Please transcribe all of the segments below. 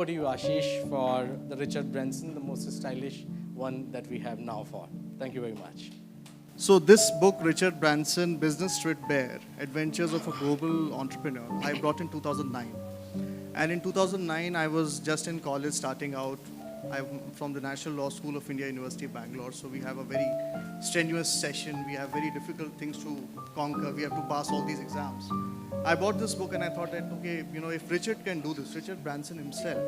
over to you, Ashish, for the Richard Branson, the most stylish one that we have now for. Thank you very much. So this book, Richard Branson, Business Threadbare, Adventures of a Global Entrepreneur, I brought in 2009. And in 2009, I was just in college starting out. I'm from the National Law School of India, University of Bangalore. So we have a very strenuous session. We have very difficult things to conquer. We have to pass all these exams. I bought this book and I thought that, okay, if Richard can do this, Richard Branson himself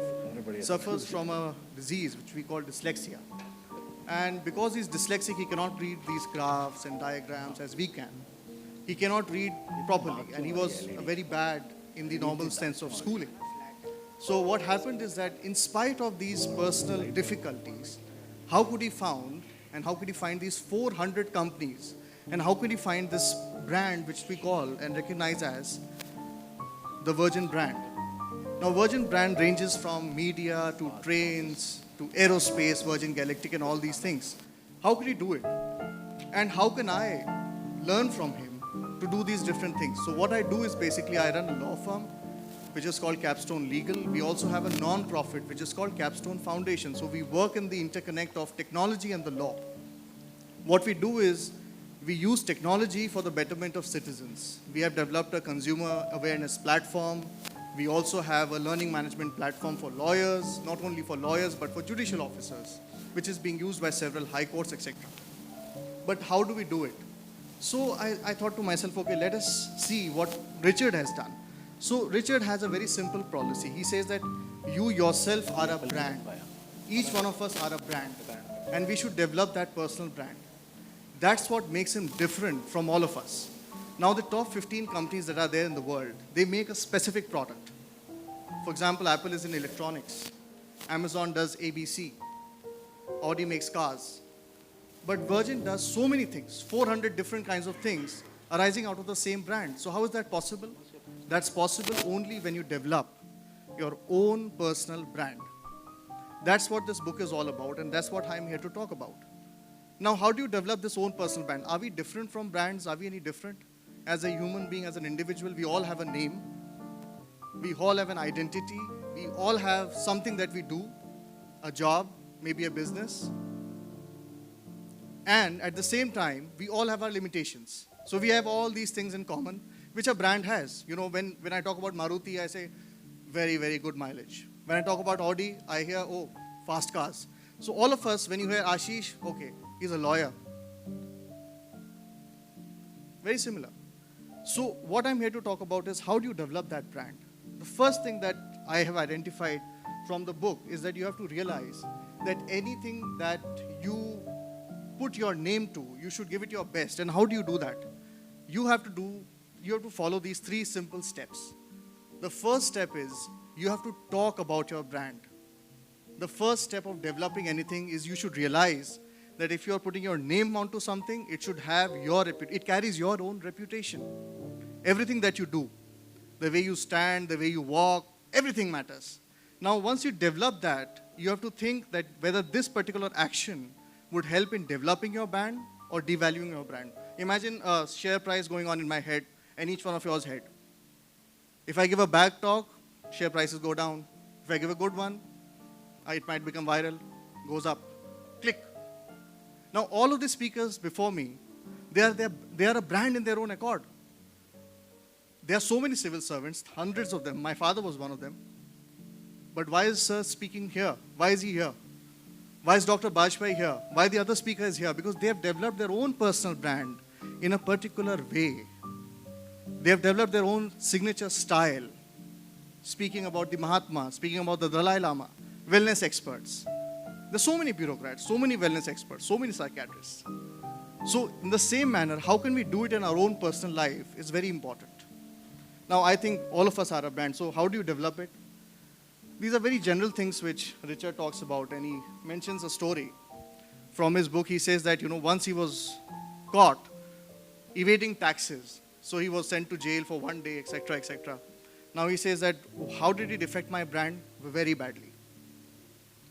suffers from a disease which we call dyslexia. And because he's dyslexic, he cannot read these graphs and diagrams as we can. He cannot read properly, and he was very bad in the normal sense of schooling. So what happened is that in spite of these personal difficulties, how could he find these 400 companies, and how could he find this brand which we call and recognize as the Virgin brand? Now, Virgin brand ranges from media to trains, to aerospace, Virgin Galactic, and all these things. How could he do it? And how can I learn from him to do these different things? So what I do is basically I run a law firm, which is called Capstone Legal. We also have a non-profit, which is called Capstone Foundation. So we work in the interconnect of technology and the law. What we do is we use technology for the betterment of citizens. We have developed a consumer awareness platform. We also have a learning management platform for lawyers, not only for lawyers, but for judicial officers, which is being used by several high courts, etc. But how do we do it? So I thought to myself, okay, let us see what Richard has done. So Richard has a very simple policy. He says that you yourself are a brand. Each one of us are a brand. And we should develop that personal brand. That's what makes him different from all of us. Now, the top 15 companies that are there in the world, they make a specific product. For example, Apple is in electronics. Amazon does ABC. Audi makes cars. But Virgin does so many things, 400 different kinds of things arising out of the same brand. So how is that possible? That's possible only when you develop your own personal brand. That's what this book is all about, and that's what I'm here to talk about. Now, how do you develop this own personal brand? Are we different from brands? Are we any different? As a human being, as an individual, we all have a name. We all have an identity. We all have something that we do, a job, maybe a business. And at the same time, we all have our limitations. So we have all these things in common, which a brand has. When I talk about Maruti, I say, very, very good mileage. When I talk about Audi, I hear, oh, fast cars. So all of us, when you hear Ashish, okay, he's a lawyer. Very similar. So what I'm here to talk about is how do you develop that brand? The first thing that I have identified from the book is that you have to realize that anything that you put your name to, you should give it your best. And how do you do that? You have to follow these 3 simple steps. The first step is you have to talk about your brand. The first step of developing anything is you should realize that if you are putting your name onto something, it should have it carries your own reputation. Everything that you do, the way you stand, the way you walk, everything matters. Now, once you develop that, you have to think that whether this particular action would help in developing your brand or devaluing your brand. Imagine a share price going on in my head and each one of yours head. If I give a bad talk, share prices go down. If I give a good one, it might become viral, goes up. Click. Now, all of the speakers before me, they are a brand in their own accord. There are so many civil servants, hundreds of them. My father was one of them. But why is Sir speaking here? Why is he here? Why is Dr. Bajpayee here? Why the other speaker is here? Because they have developed their own personal brand in a particular way. They have developed their own signature style. Speaking about the Mahatma, speaking about the Dalai Lama, wellness experts. There's so many bureaucrats, so many wellness experts, so many psychiatrists. So in the same manner, how can we do it in our own personal life is very important. Now, I think all of us are a brand. So how do you develop it? These are very general things which Richard talks about, and he mentions a story from his book. He says that, once he was caught evading taxes. So he was sent to jail for 1 day, etc., etc. Now he says that, how did it affect my brand? Very badly.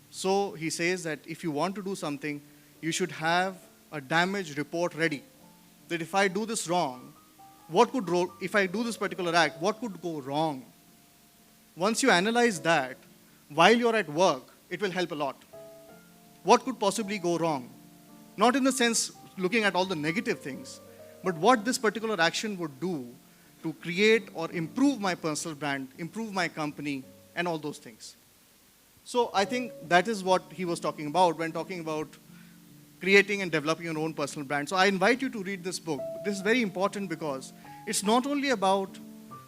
So he says that if you want to do something, you should have a damage report ready. That if I do this wrong, if I do this particular act, what could go wrong? Once you analyze that, while you're at work, it will help a lot. What could possibly go wrong? Not in the sense looking at all the negative things, but what this particular action would do to create or improve my personal brand, improve my company, and all those things. So I think that is what he was talking about when talking about creating and developing your own personal brand. So I invite you to read this book. This is very important because it's not only about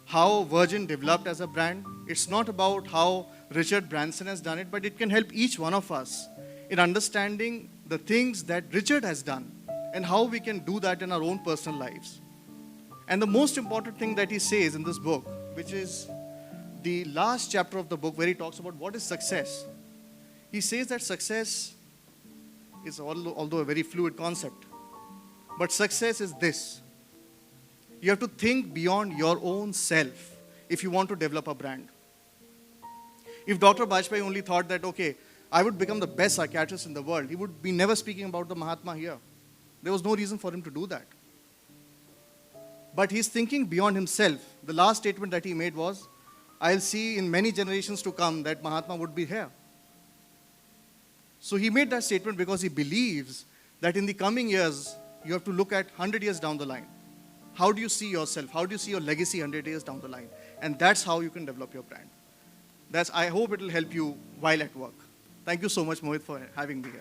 how Virgin developed as a brand, it's not about how Richard Branson has done it, but it can help each one of us in understanding the things that Richard has done and how we can do that in our own personal lives. And the most important thing that he says in this book, which is the last chapter of the book where he talks about what is success. He says that success is although a very fluid concept, but success is this. You have to think beyond your own self if you want to develop a brand. If Dr. Bajpayee only thought that, okay, I would become the best psychiatrist in the world, he would be never speaking about the Mahatma here. There was no reason for him to do that. But he's thinking beyond himself. The last statement that he made was, I'll see in many generations to come that Mahatma would be here. So he made that statement because he believes that in the coming years, you have to look at 100 years down the line. How do you see yourself? How do you see your legacy 100 years down the line? And that's how you can develop your brand. I hope it will help you while at work. Thank you so much, Mohit, for having me here.